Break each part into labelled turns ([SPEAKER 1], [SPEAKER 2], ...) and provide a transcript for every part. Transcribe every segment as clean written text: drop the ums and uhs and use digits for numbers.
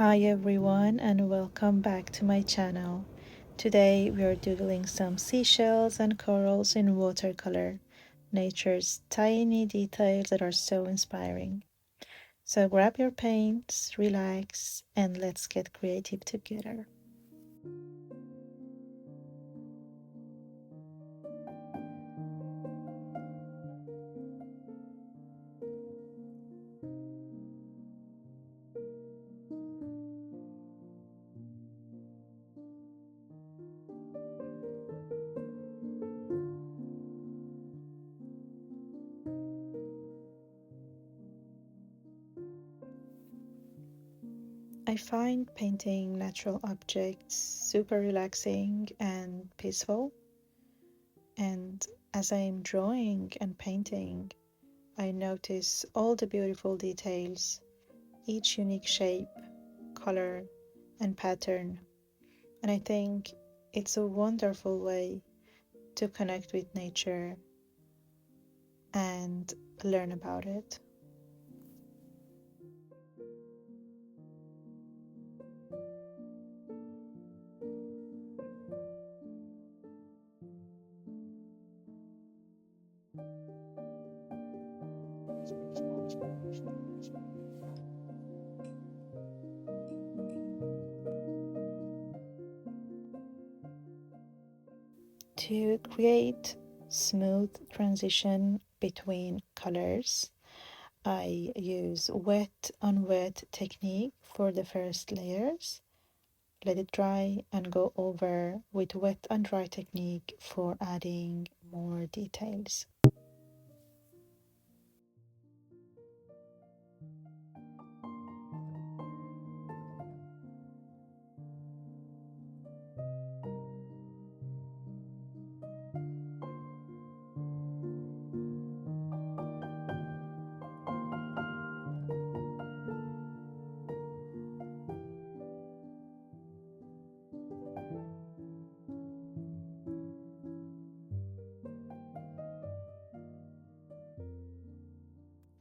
[SPEAKER 1] Hi everyone and welcome back to my channel. Today we are doodling some seashells and corals in watercolor, nature's tiny details that are so inspiring. So grab your paints, relax, and let's get creative together. I find painting natural objects super relaxing and peaceful, and as I am drawing and painting, I notice all the beautiful details, each unique shape, color, and pattern. And I think it's a wonderful way to connect with nature and learn about it. To create smooth transition between colors, I use wet on wet technique for the first layers. Let it dry and go over with wet and dry technique for adding more details.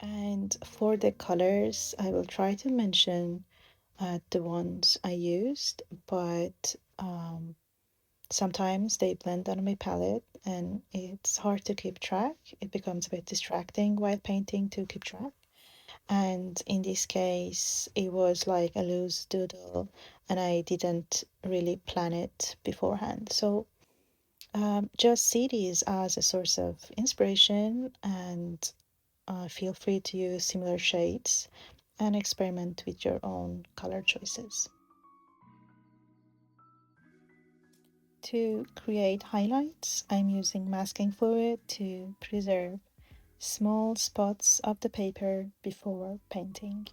[SPEAKER 1] And for the colors, I will try to mention the ones I used, but sometimes they blend on my palette and it's hard to keep track. It becomes a bit distracting while painting to keep track. And in this case, it was like a loose doodle and I didn't really plan it beforehand. So just see these as a source of inspiration and feel free to use similar shades and experiment with your own color choices. To create highlights, I'm using masking fluid to preserve small spots of the paper before painting.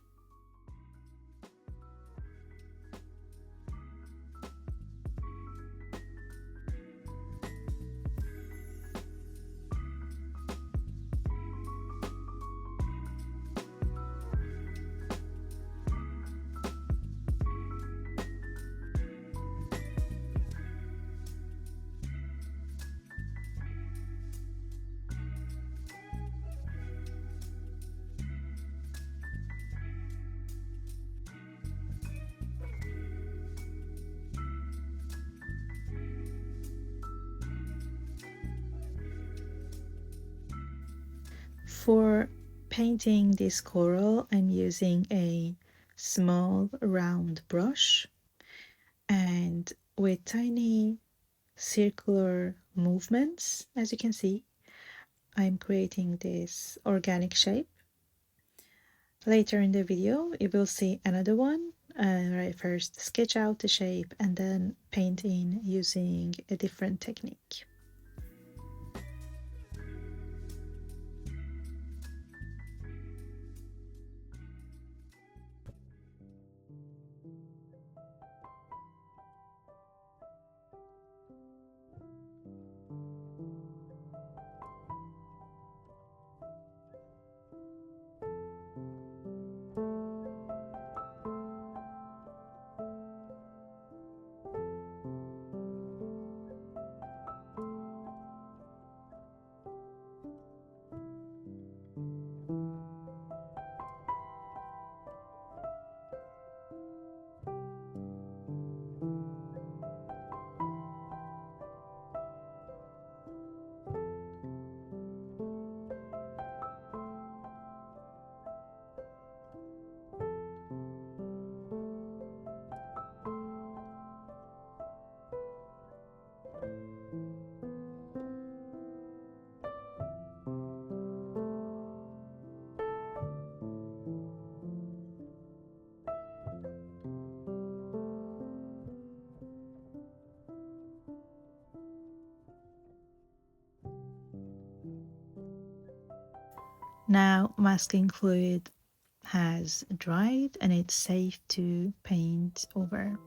[SPEAKER 1] For painting this coral, I'm using a small round brush and with tiny circular movements, as you can see, I'm creating this organic shape. Later in the video, you will see another one where I first sketch out the shape and then paint in using a different technique. Now masking fluid has dried and it's safe to paint over.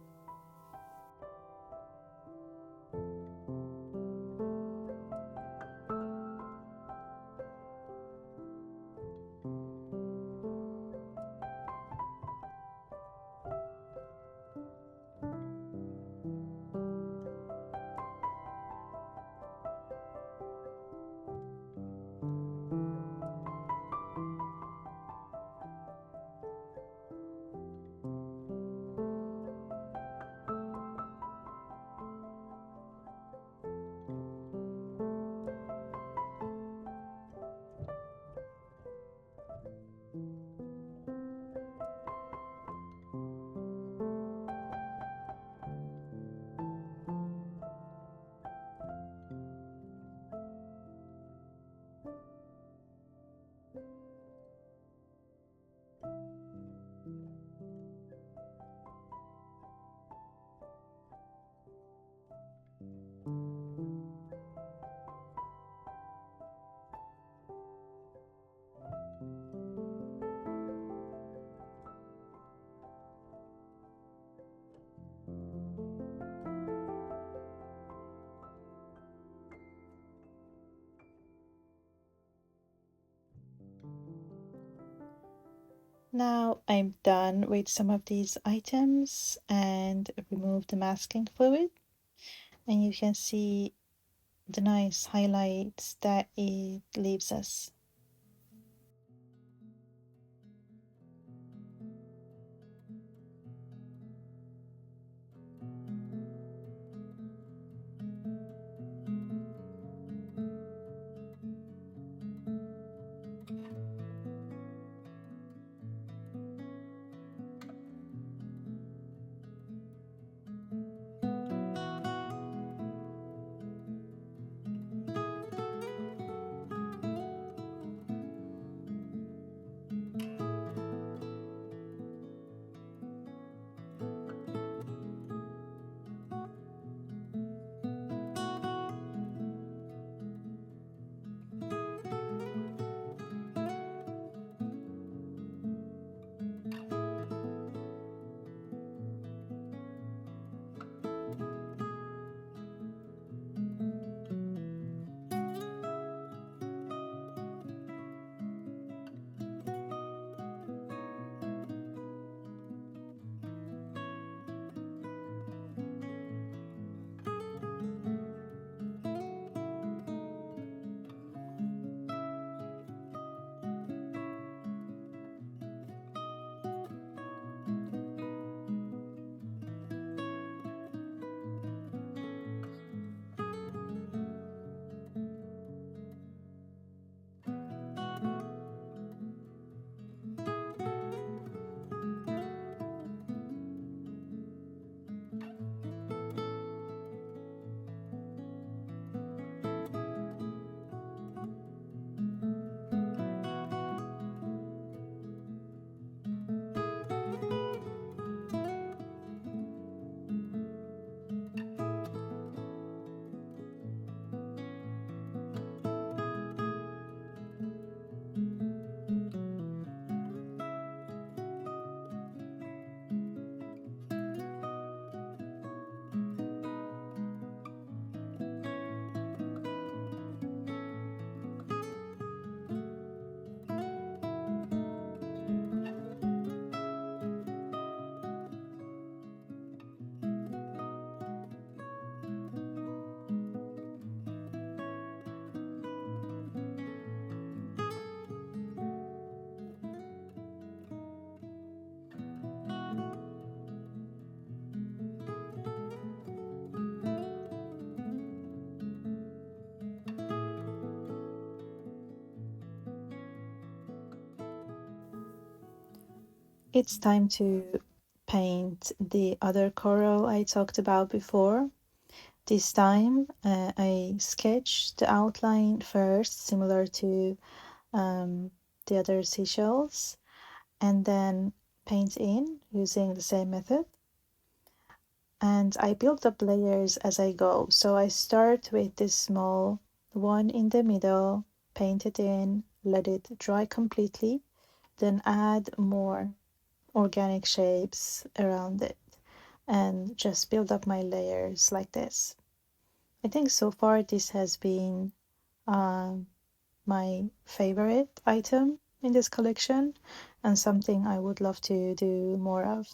[SPEAKER 1] Now I'm done with some of these items and remove the masking fluid, and you can see the nice highlights that it leaves us. It's time to paint the other coral I talked about before. This time I sketched the outline first, similar to the other seashells, and then paint in using the same method. And I build up layers as I go. So I start with this small one in the middle, paint it in, let it dry completely, then add more organic shapes around it and just build up my layers like this. I think so far this has been my favorite item in this collection and something I would love to do more of.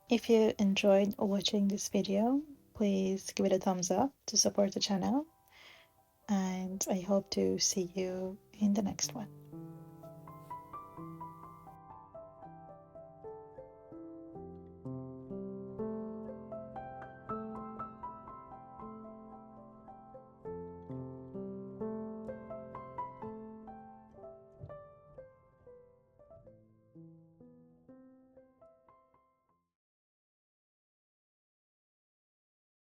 [SPEAKER 1] If you enjoyed watching this video, please give it a thumbs up to support the channel, and I hope to see you in the next one.